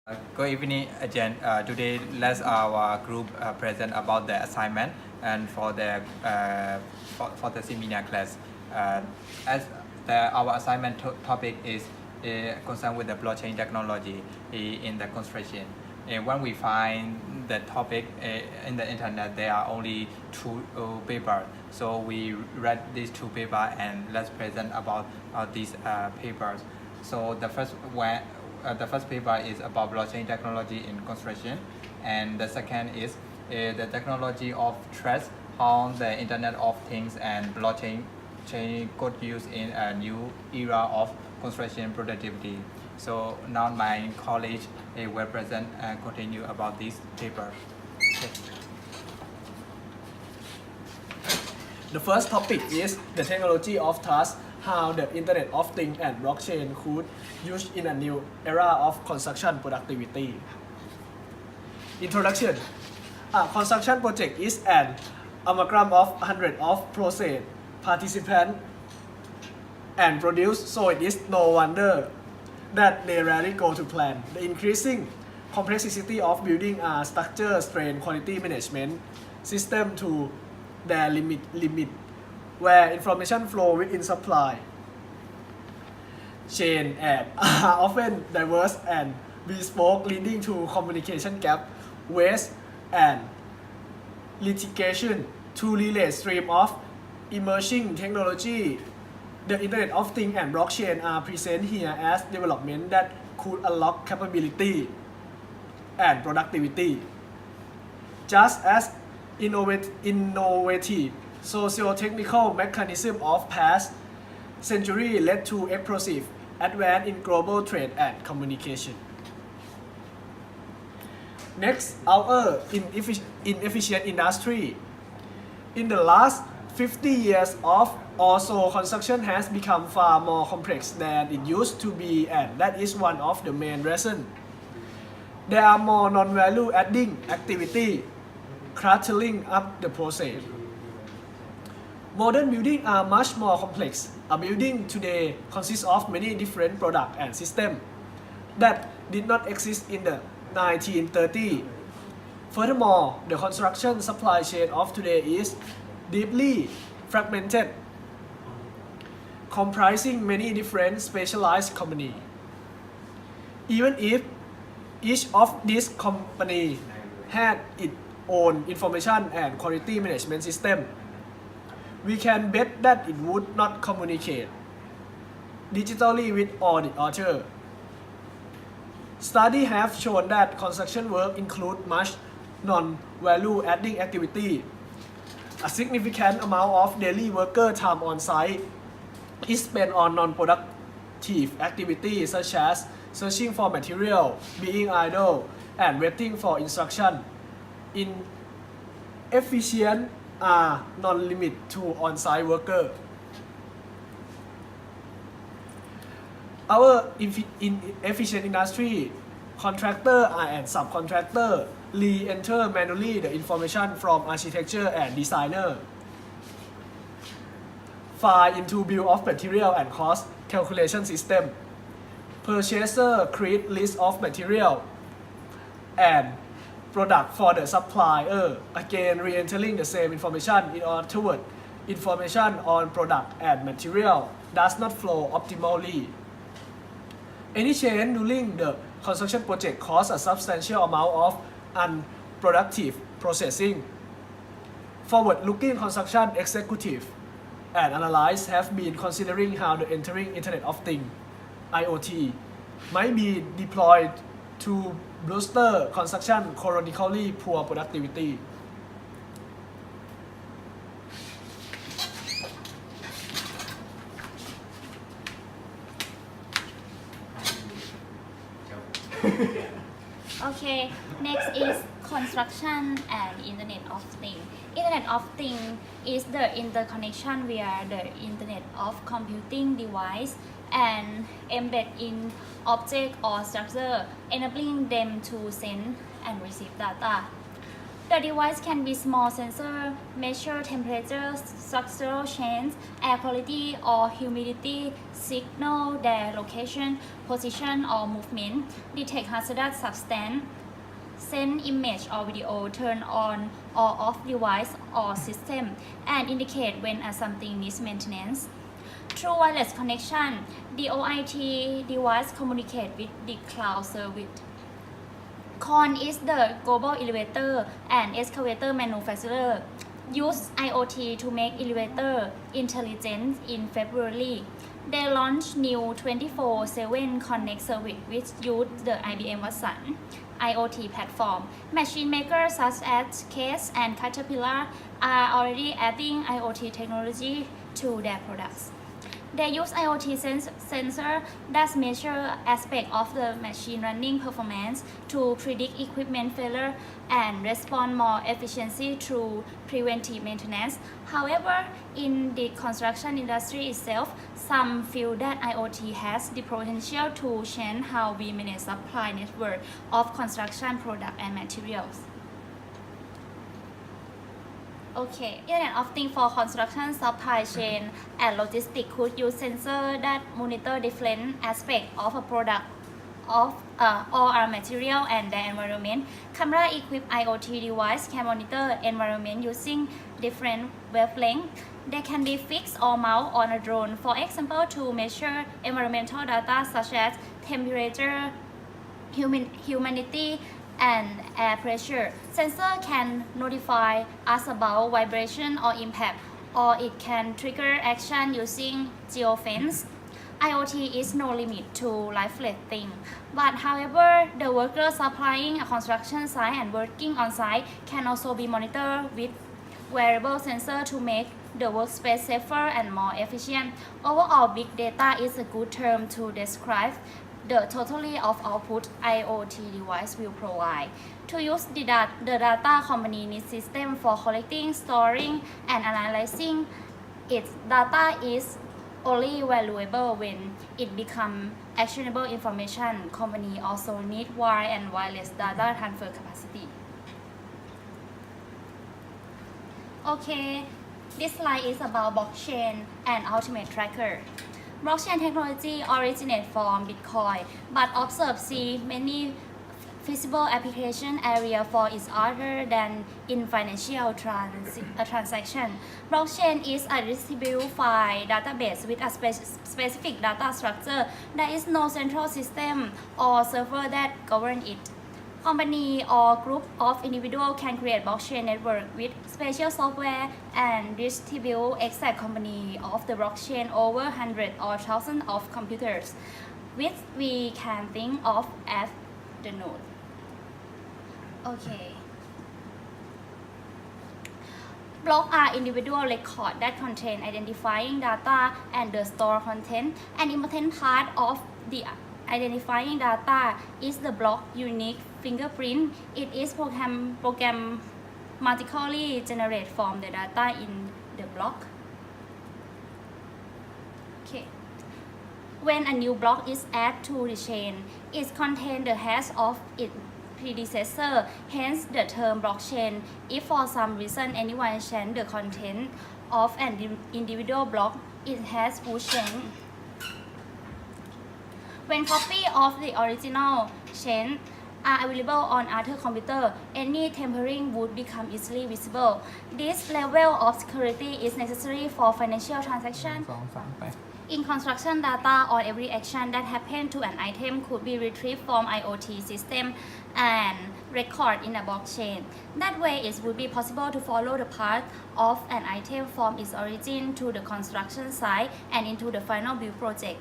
Good evening again. Today, let's our group present about the assignment and for the seminar class. As our assignment topic is concerned with the blockchain technology in the construction. When we find the topic in the internet, there are only two papers. So we read these two papers and let's present about these papers. So the first paper is about blockchain technology in construction, and the second is the technology of trust, how the Internet of Things and blockchain could use in a new era of construction productivity. So now my colleague will present and continue about this paper. Okay. The first topic is the technology of trust, how the Internet of Things and blockchain could use in a new era of construction productivity. Introduction. A construction project is an amalgam of hundreds of process, participants, and produce, so it is no wonder that they rarely go to plan. The increasing complexity of building a structure strain quality management system to their limit where information flow within supply chain and are often diverse and bespoke, leading to communication gap, waste, and litigation to relate stream of emerging technology. The Internet of Things and blockchain are present here as development that could unlock capability and productivity. Just as innovative socio-technical mechanism of past century led to explosive advance in global trade and communication. Next, our inefficient industry. In the last 50 years also construction has become far more complex than it used to be, and that is one of the main reasons. There are more non-value adding activity cluttering up the process. Modern buildings are much more complex. A building today consists of many different products and systems that did not exist in the 1930s. Furthermore, the construction supply chain of today is deeply fragmented, comprising many different specialized companies. Even if each of these companies had its own information and quality management system, we can bet that it would not communicate digitally with all the others. Studies have shown that construction work includes much non-value adding activity. A significant amount of daily worker time on site is spent on non-productive activities such as searching for material, being idle, and waiting for instruction. Inefficient are non-limit to on-site worker. Our inefficient industry, contractor and subcontractor re-enter manually the information from architecture and designer, file into bill of material and cost calculation system. Purchaser create list of material and product for the supplier, again re-entering the same information in order toward information on product and material does not flow optimally. Any change during the construction project causes a substantial amount of unproductive processing. Forward-looking construction executive and analysts have been considering how the entering Internet of Things (IoT) might be deployed to bolster construction chronically poor productivity. Okay, next is construction and Internet of Things. Internet of Things is the interconnection via the Internet of computing device and embed in object or structure, enabling them to send and receive data. The device can be small sensor, measure temperature, structural change, air quality or humidity, signal their location, position or movement, detect hazardous substance, send image or video, turn on or off device or system, and indicate when something needs maintenance. Through wireless connection, the OIT device communicate with the cloud service. KON is the global elevator and excavator manufacturer. Use IoT to make elevator intelligent in February. They launched new 24/7 Connect service which use the IBM Watson IoT platform. Machine makers such as Case and Caterpillar are already adding IoT technology to their products. They use IoT sensor that measure aspects of the machine running performance to predict equipment failure and respond more efficiently through preventive maintenance. However, in the construction industry itself, some feel that IoT has the potential to change how we manage supply network of construction products and materials. Okay, Internet of Things for construction supply chain and logistics could use sensors that monitor different aspects of a product or a material and their environment. Camera-equipped IoT device can monitor environment using different wavelengths. They can be fixed or mounted on a drone, for example, to measure environmental data such as temperature, humidity, and air pressure. Sensor can notify us about vibration or impact, or it can trigger action using geofence. IoT is no limit to lifeless things, but however, the workers supplying a construction site and working on site can also be monitored with wearable sensor to make the workspace safer and more efficient. Overall, big data is a good term to describe the totality of output IoT device will provide. To use the data company needs system for collecting, storing, and analyzing its data is only valuable when it becomes actionable information. Company also need wire and wireless data transfer capacity. Okay, this slide is about blockchain and ultimate tracker. Blockchain technology originates from Bitcoin, but observe see many feasible application area for its other than in financial transaction. Blockchain is a distributed file database with a specific data structure. There is no central system or server that governs it. Company or group of individuals can create blockchain network with special software and distribute exact company of the blockchain over hundreds or thousands of computers, which we can think of as the node. Okay. Blocks are individual records that contain identifying data and the store content. An important part of the identifying data is the block unique fingerprint. It is programmatically generated from the data in the block. Okay. When a new block is added to the chain, it contains the hash of its predecessor, hence the term blockchain. If for some reason anyone changes the content of an individual block, it has full change. When copies of the original chain are available on other computers, any tampering would become easily visible. This level of security is necessary for financial transactions. In construction data, or every action that happens to an item could be retrieved from IoT system and recorded in a blockchain. That way, it would be possible to follow the path of an item from its origin to the construction site and into the final build project.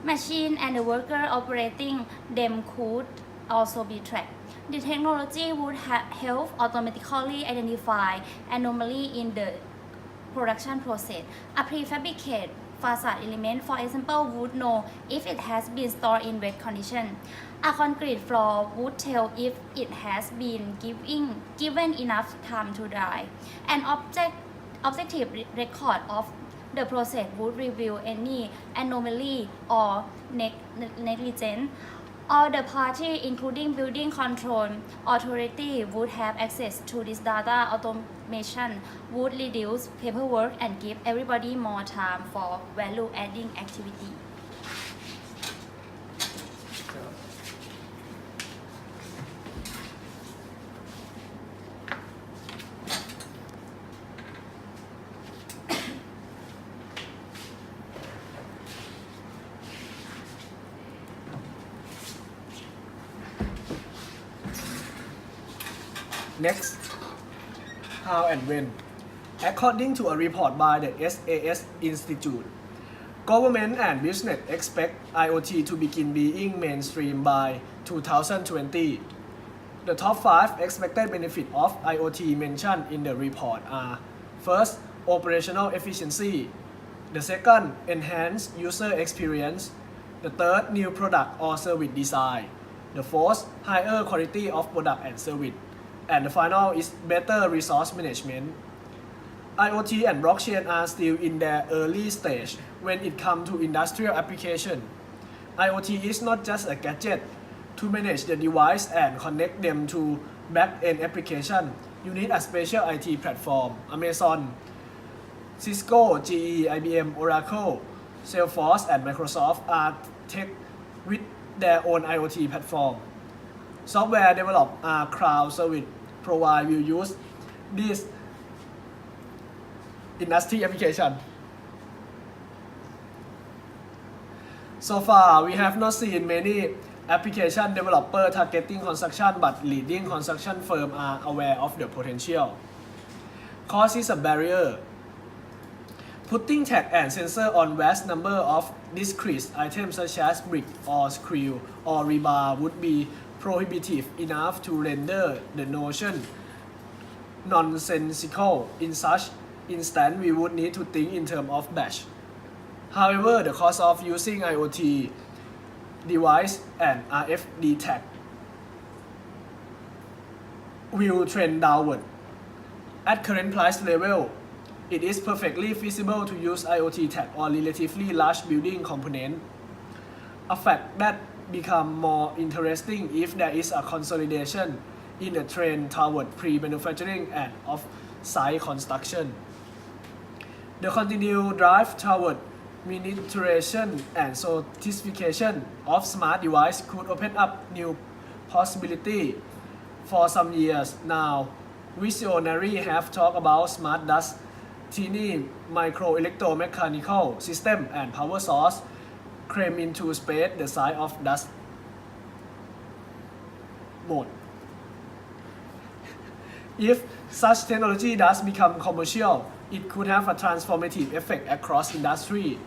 Machine and the worker operating them could also be tracked. The technology would help automatically identify anomaly in the production process. A prefabricated facade element, for example, would know if it has been stored in wet condition. A concrete floor would tell if it has been given enough time to dry. An objective record of the process would reveal any anomaly or negligence. All the parties, including building control authority, would have access to this data. Automation would reduce paperwork and give everybody more time for value-adding activity. Next, how and when. According to a report by the SAS Institute, government and business expect IoT to begin being mainstream by 2020. The top 5 expected benefits of IoT mentioned in the report are: first, operational efficiency; the second, enhanced user experience; the third, new product or service design; the fourth, higher quality of product and service; and the final is better resource management. IoT and blockchain are still in their early stage when it comes to industrial application. IoT is not just a gadget. To manage the device and connect them to back-end application, you need a special IT platform. Amazon, Cisco, GE, IBM, Oracle, Salesforce, and Microsoft are tech with their own IoT platform. Software developed are cloud service provider will use this industry application. So far, we have not seen many application developer targeting construction, but leading construction firms are aware of the potential. Cost is a barrier. Putting tag and sensor on vast number of discrete items such as brick or screw or rebar would be prohibitive enough to render the notion nonsensical. In such instance, we would need to think in terms of batch. However, the cost of using IoT device and RFID tag will trend downward. At current price level, it is perfectly feasible to use IoT tag on relatively large building component, a fact that becomes more interesting if there is a consolidation in the trend toward pre-manufacturing and off-site construction. The continued drive toward miniaturization and sophistication of smart devices could open up new possibilities. For some years now, visionaries have talked about smart dust, tiny micro-electromechanical system and power source cram into space the size of dust mote. If such technology does become commercial, it could have a transformative effect across industry.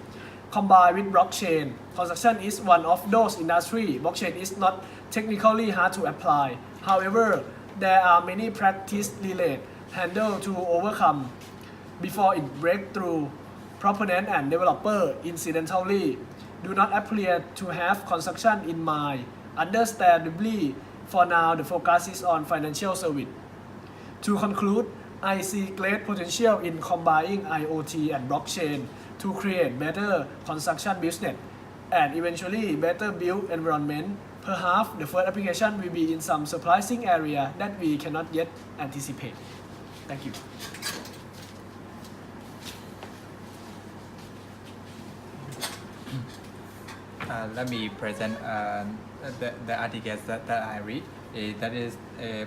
Combined with blockchain, construction is one of those industries. Blockchain is not technically hard to apply. However, there are many practice-related hurdles to overcome before it breaks through. Proponents and developers incidentally do not appear to have construction in mind. Understandably, for now, the focus is on financial service. To conclude, I see great potential in combining IoT and blockchain to create better construction business and eventually better built environment. Perhaps the first application will be in some surprising area that we cannot yet anticipate. Thank you. Let me present the articles that I read. That is a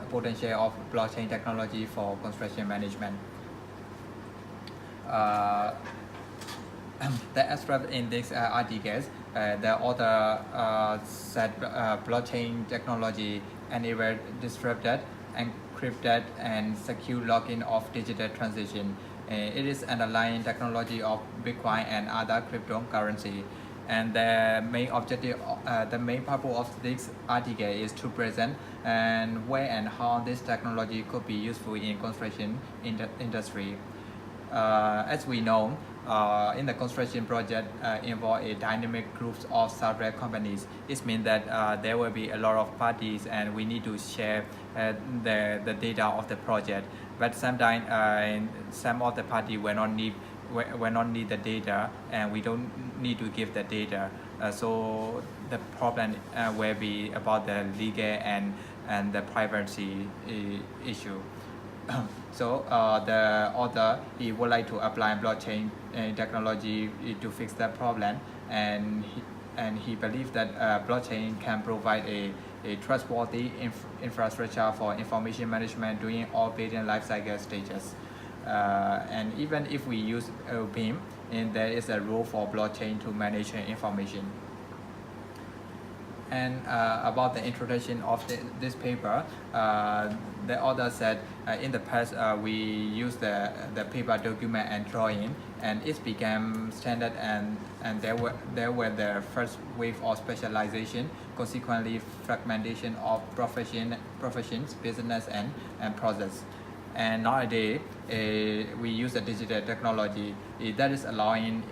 potential of blockchain technology for construction management. The abstract in this articles, the author said blockchain technology enable disrupted, encrypted, and secure login of digital transaction. It is underlying technology of Bitcoin and other cryptocurrency. And the main objective, the main purpose of this article is to present and where and how this technology could be useful in construction industry. As we know, in the construction project involve a dynamic groups of software companies. It means that there will be a lot of parties and we need to share the data of the project. But sometimes some of the party will not need the data and we don't need to give the data. So the problem will be about the legal and the privacy issue. So the author, he would like to apply blockchain technology to fix that problem, and he believes that blockchain can provide a trustworthy infrastructure for information management during all patent lifecycle stages. And even if we use BIM, and there is a role for blockchain to manage information. And about the introduction of this paper, the author said in the past we used the paper document and drawing, and it became standard, and there were the first wave of specialization, consequently fragmentation of professions, business and process. And nowadays we use the digital technology that is allowing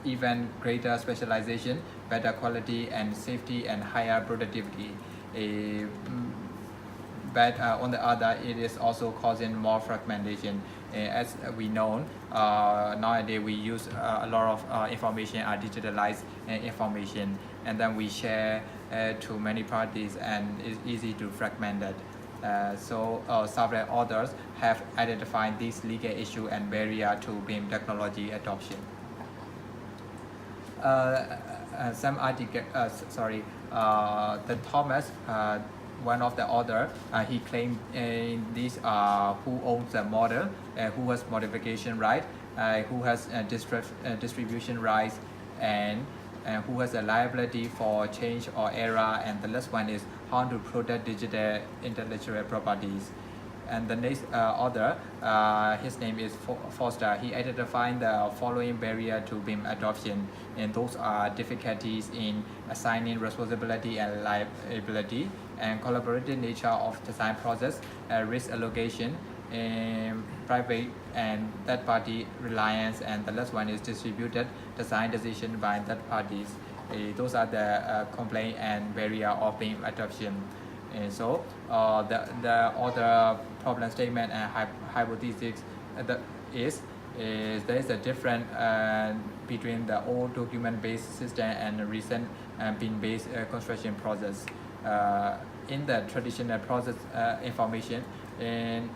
even greater specialization, better quality and safety, and higher productivity. But on the other, it is also causing more fragmentation. As we know, nowadays we use a lot of information are digitalized information, and then we share to many parties, and it's easy to fragment it. So several authors have identified these legal issue and barrier to BIM technology adoption. Some article, the Thomas, one of the author, he claimed these who owns the model, who has modification right, who has distribution rights, and who has a liability for change or error, and the last one is how to protect digital intellectual properties. And the next author, his name is Foster. He identified the following barrier to BIM adoption, and those are difficulties in assigning responsibility and liability, and collaborative nature of design process, risk allocation, private and third-party reliance, and the last one is distributed design decision by third parties. Those are the complaint and barrier of BIM adoption. And so the other problem statement and hypothesis is there is a difference between the old document-based system and the recent BIM-based construction process. In the traditional process information, and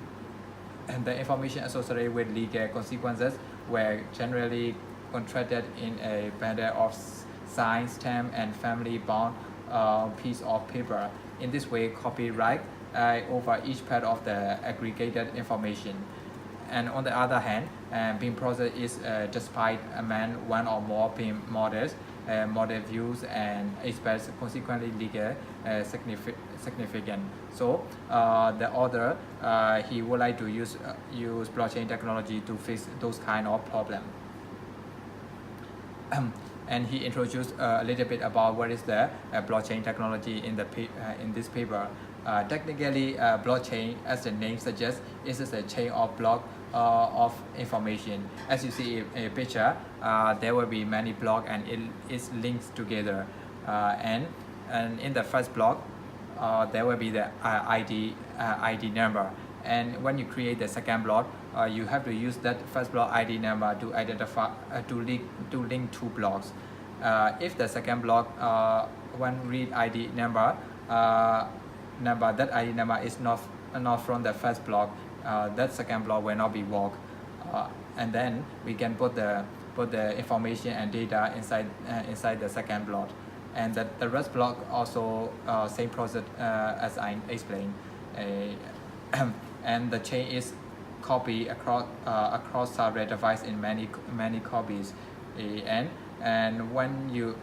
the information associated with legal consequences were generally contracted in a bundle of signed, stamp, and family-bound piece of paper. In this way, copyright over each part of the aggregated information. And on the other hand, BIM process is despite among one or more BIM models, model views, and express consequently legal significant. So the author, he would like to use blockchain technology to fix those kind of problems. And he introduced a little bit about what is the blockchain technology in this paper. Technically, blockchain, as the name suggests, is a chain of blocks of information. As you see in a picture, there will be many blocks, and it is linked together. And in the first block, there will be the ID number. And when you create the second block, you have to use that first block ID number to identify to link two blocks. If the second block when read ID number, that ID number is not from the first block, that second block will not be work. And then we can put the information and data inside the second block. And the rest block also same process as I explained. And the chain is copied across several devices in many copies. And when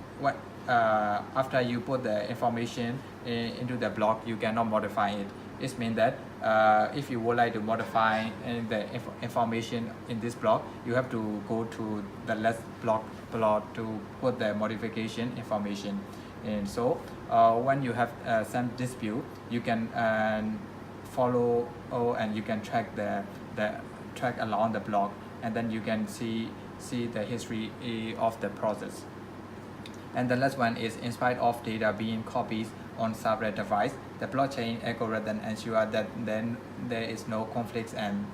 after you put the information into the block, you cannot modify it. It means that if you would like to modify the information in this block, you have to go to the last block to put the modification information. And so when you have some dispute, you can follow and you can track the track along the block, and then you can see the history of the process. And the last one is, in spite of data being copied on separate device, the blockchain algorithm ensures that then there is no conflicts and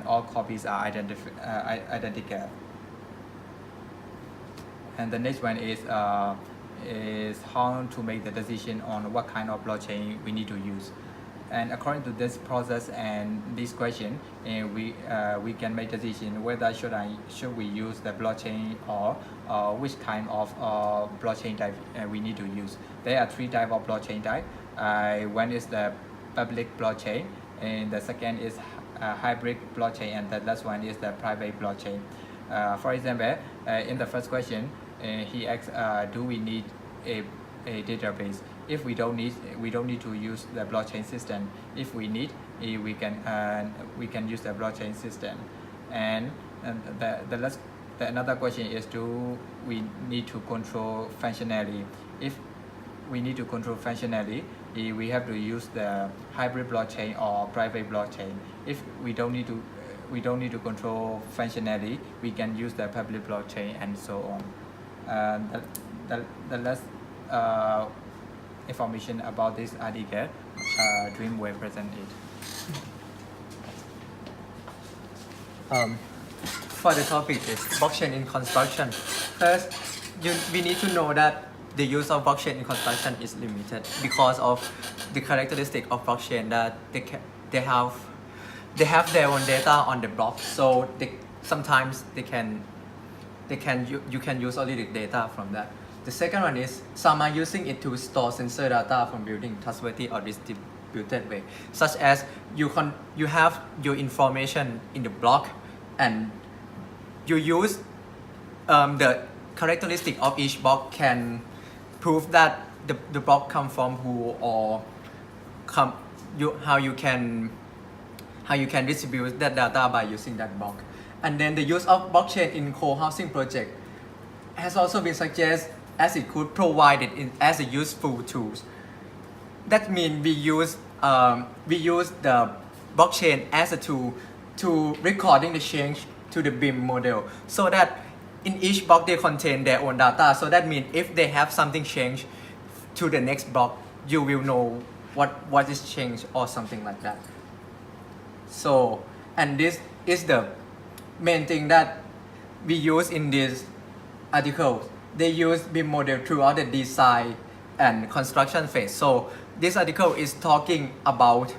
all copies are identical. And the next one is is how to make the decision on what kind of blockchain we need to use. And according to this process and this question, we can make decision whether should we use the blockchain or which kind of blockchain type we need to use. There are three types of blockchain type. One is the public blockchain, and the second is hybrid blockchain, and the last one is the private blockchain. For example, in the first question, he asks, do we need a database? If we don't need to use the blockchain system. If we need, we can use the blockchain system. And another question is, do we need to control functionality? If we need to control functionality, we have to use the hybrid blockchain or private blockchain. If we don't need to control functionality, we can use the public blockchain and so on. The last information about this article, Dream will present it. For the topic is blockchain in construction. First, we need to know that the use of blockchain in construction is limited because of the characteristic of blockchain that they have their own data on the block, so sometimes you can use only the data from that. The second one is some are using it to store sensor data from building trustworthy or distributed way, such as you have your information in the block and you use the characteristic of each block can prove that the block come from who or how you can distribute that data by using that block. And then the use of blockchain in co-housing project has also been suggested as it could provide it as a useful tool. That means we use the blockchain as a tool to recording the change to the BIM model, so that in each block they contain their own data. So that means if they have something changed to the next block, you will know what is changed or something like that. So, and this is the main thing that we use in this article. They use BIM model throughout the design and construction phase. So this article is talking about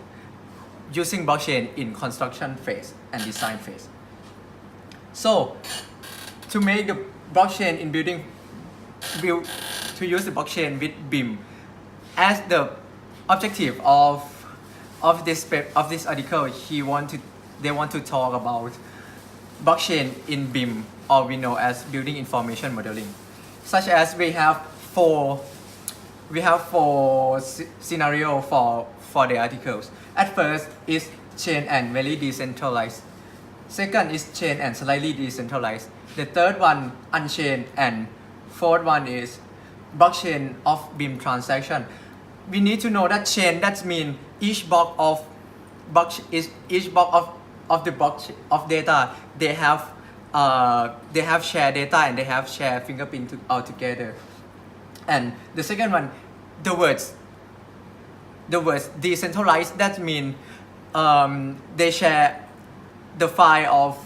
using blockchain in construction phase and design phase. So to make the blockchain in to use the blockchain with BIM, as the objective of this article, they want to talk about blockchain in BIM, or we know as building information modeling. Such as we have four scenario for the articles. At first is chain and very decentralized. Second is chain and slightly decentralized. The third one unchained, and fourth one is blockchain of BIM transaction. We need to know that chain, that means each block of the block of data, they have shared data and they have shared fingerprint all together. And the second one, the words decentralized, that means they share the file of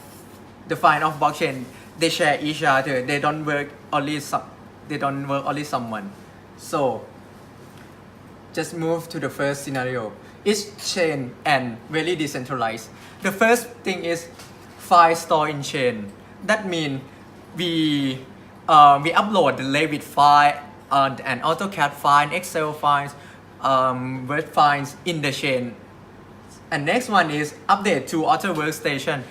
blockchain, they share each other, they don't work only someone. So just move to the first scenario. It's chain and very decentralized. The first thing is file store in chain. That means we upload the Revit file and AutoCAD file, Excel files, Word files in the chain. And next one is update to other workstation,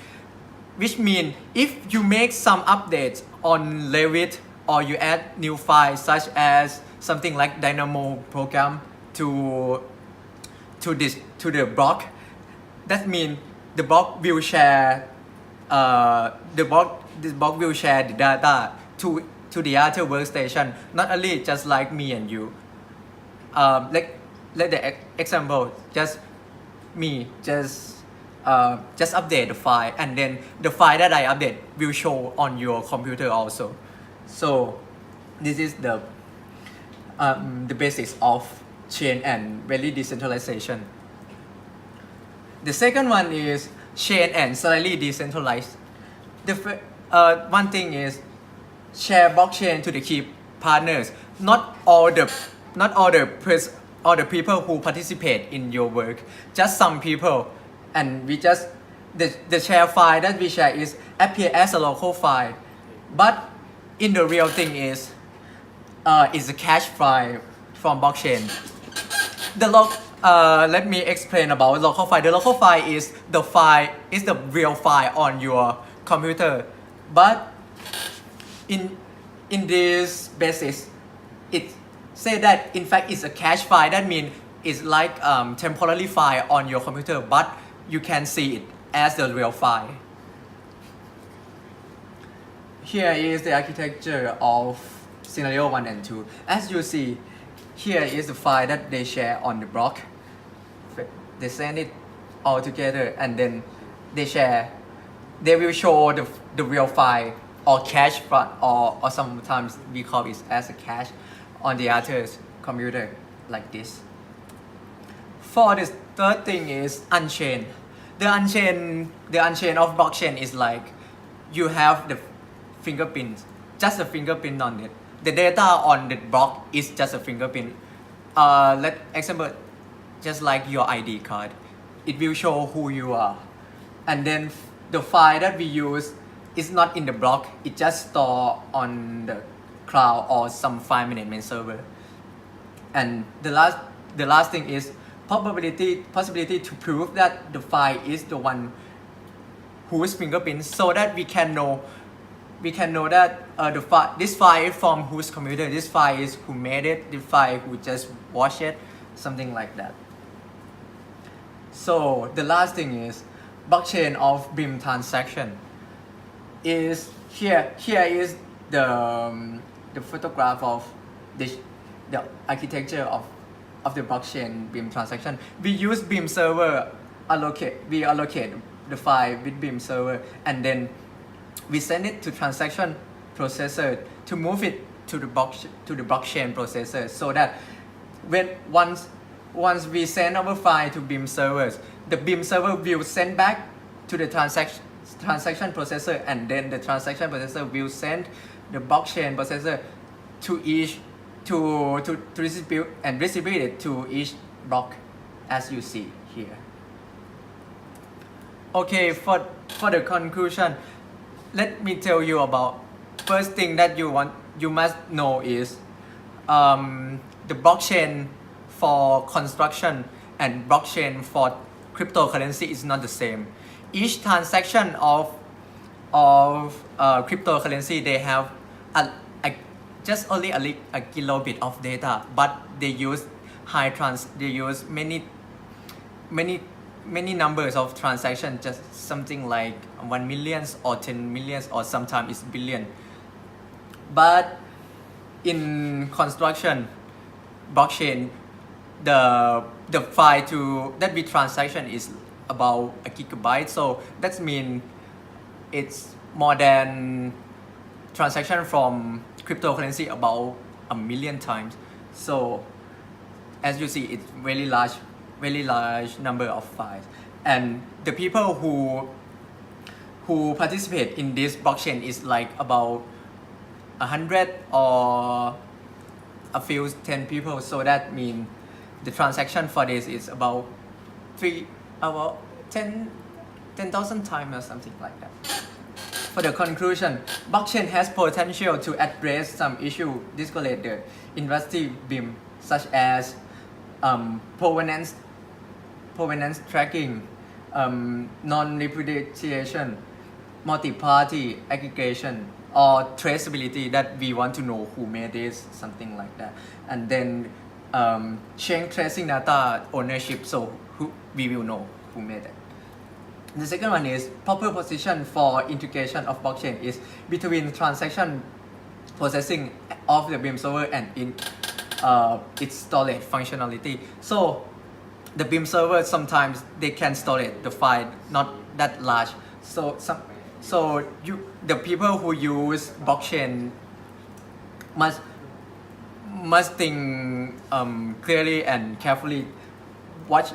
which means if you make some updates on Revit or you add new files such as something like Dynamo program to the block, that means the block will share this block will share the data to the other workstation, not only just like me and you. Let the example, just me just update the file, and then the file that I update will show on your computer also. So this is the basics of chain and very decentralization. The second one is chain and slightly decentralized. One thing is share blockchain to the key partners. all the people who participate in your work, just some people, and we just the share file that we share is appear as a local file, but in the real thing is a cache file from blockchain. Let me explain about local file. The local file is the real file on your computer, but in this basis, it say that in fact it's a cache file. That means it's like temporary file on your computer, but you can see it as the real file. Here is the architecture of scenario 1 and 2. As you see, here is the file that they share on the block. They send it all together and then they share. They will show the real file or cache, or sometimes we call it as a cache on the other's computer like this. For the third thing is unchained. The unchained of blockchain is like you have the fingerprints, just a fingerprint on it. The data on the block is just a fingerprint. Let example, just like your ID card, it will show who you are. And then the file that we use is not in the block, it just store on the cloud or some file management server. And the last thing is possibility to prove that the file is the one whose fingerprint, so that we can know that this file is from whose computer, this file is who made it, this file who just watched it, something like that. So the last thing is blockchain of BIM transaction. Is here is the photograph of the architecture of the blockchain BIM transaction. We use BIM server, we allocate the file with BIM server, and then we send it to transaction processor to move it to the blockchain processor, so that once we send our file to BIM servers, the BIM server will send back to the transaction processor, and then the transaction processor will send the blockchain processor to distribute it to each block, as you see here. Okay, for the conclusion, let me tell you about first thing that you must know is the blockchain for construction and blockchain for cryptocurrency is not the same. Each transaction of cryptocurrency, they have just only a kilobit of data, but they use many numbers of transactions, just something like 1 million or 10 million or sometimes it's billion. But in construction blockchain, the file that we transaction is about a gigabyte, so that means it's more than transaction from cryptocurrency about 1 million times. So as you see, it's very large number of files, and the people who participate in this blockchain is like about 100 or a few 10 people. So that means the transaction for this is about 10,000 times or something like that. For the conclusion, blockchain has potential to address some issues discourage the industry BIM, such as provenance tracking, non-repudiation, multi-party aggregation, or traceability, that we want to know who made this, something like that. And then chain tracing data ownership, so we will know who made it. The second one is proper position for integration of blockchain is between transaction processing of the BIM server and in its storage functionality. So the BIM server, sometimes they can store the file not that large. So the people who use blockchain must think clearly and carefully what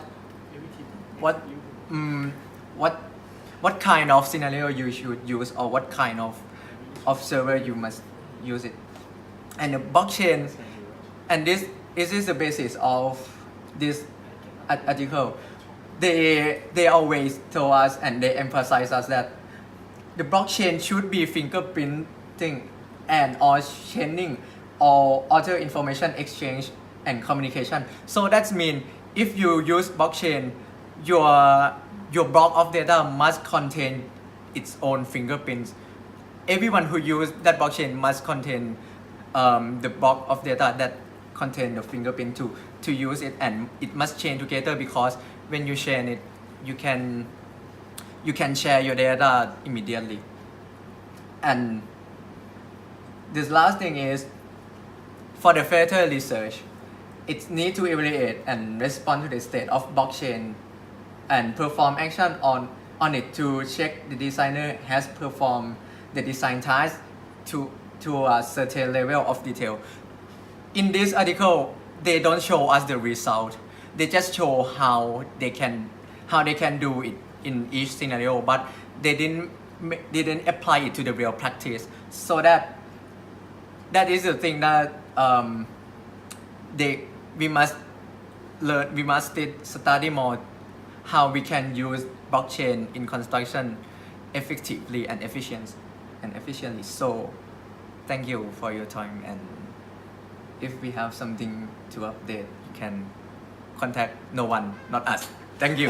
kind of scenario you should use, or what kind of server you must use it. And the blockchain and this is the basis of this article. They always tell us and they emphasize us that the blockchain should be fingerprinting and or chaining or other information exchange and communication. So that means if you use blockchain, your block of data must contain its own fingerprints. Everyone who use that blockchain must contain the block of data that contain the fingerprint to use it, and it must chain together, because when you chain it, you can share your data immediately. And this last thing is, for the further research, it needs to evaluate and respond to the state of blockchain and perform action on it to check the designer has performed the design task to a certain level of detail. In this article, they don't show us the result. They just show how they can do it in each scenario, but they didn't apply it to the real practice. So that is the thing that we must learn. We must study more how we can use blockchain in construction effectively and efficiently. So thank you for your time, and if we have something to update, you can contact no one, not us. Thank you.